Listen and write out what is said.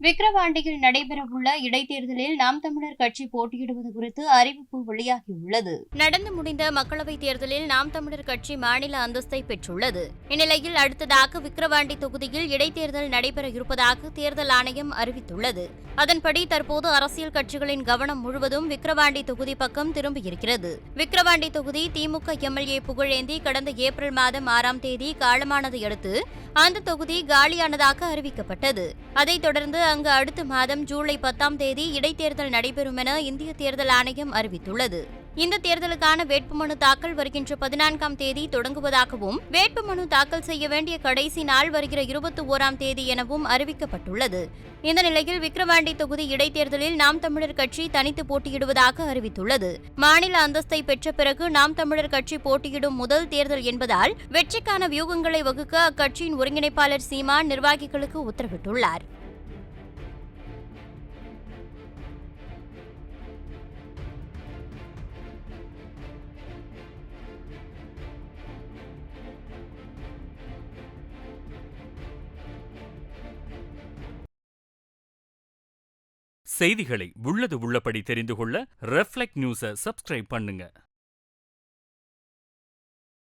விக்கிரவாண்டியில் நடைபெறவுள்ள இடைத்தேர்தலில் நாம் தமிழர் கட்சி போட்டியிடுவது குறித்து அறிவிப்பு வெளியாகியுள்ளது. நடந்து முடிந்த மக்களவைத் தேர்தலில் நாம் தமிழர் கட்சி மாநில அந்தஸ்தை பெற்றுள்ளது. இந்நிலையில் அடுத்ததாக விக்கிரவாண்டி தொகுதியில் இடைத்தேர்தல் நடைபெற இருப்பதாக தேர்தல் ஆணையம் அறிவித்துள்ளது. அதன்படி தற்போது அரசியல் கட்சிகளின் கவனம் முழுவதும் விக்கிரவாண்டி தொகுதி பக்கம் திரும்பியிருக்கிறது. விக்கிரவாண்டி தொகுதி திமுக எம்எல்ஏ புகழேந்தி கடந்த ஏப்ரல் மாதம் 6ஆம் தேதி காலமானதை அடுத்து அந்த தொகுதி காலியானதாக அறிவிக்கப்பட்டது. அதைத் தொடர்ந்து அங்கு அடுத்த மாதம் ஜூலை 10ஆம் தேதி இடைத்தேர்தல் நடைபெறும் என இந்திய தேர்தல் ஆணையம் அறிவித்துள்ளது. இந்த தேர்தலுக்கான வேட்புமனு தாக்கல் வருகின்ற 14ஆம் தேதி தொடங்குவதாகவும் வேட்புமனு தாக்கல் செய்ய வேண்டிய கடைசி நாள் வருகிற 21ஆம் தேதி எனவும் அறிவிக்கப்பட்டுள்ளது. இந்த நிலையில் விக்கிரவாண்டி தொகுதி இடைத்தேர்தலில் நாம் தமிழர் கட்சி தனித்து போட்டியிடுவதாக அறிவித்துள்ளது. மாநில அந்தஸ்தை பெற்ற பிறகு நாம் தமிழர் கட்சி போட்டியிடும் முதல் தேர்தல் என்பதால் வெற்றிக்கான வியூகங்களை வகுக்க அக்கட்சியின் ஒருங்கிணைப்பாளர் சீமான் நிர்வாகிகளுக்கு உத்தரவிட்டுள்ளார். செய்திகளை உள்ளது உள்ளபடி தெரிந்து கொள்ள ரெஃப்ளெக்ட் நியூஸை சப்ஸ்கிரைப் பண்ணுங்க.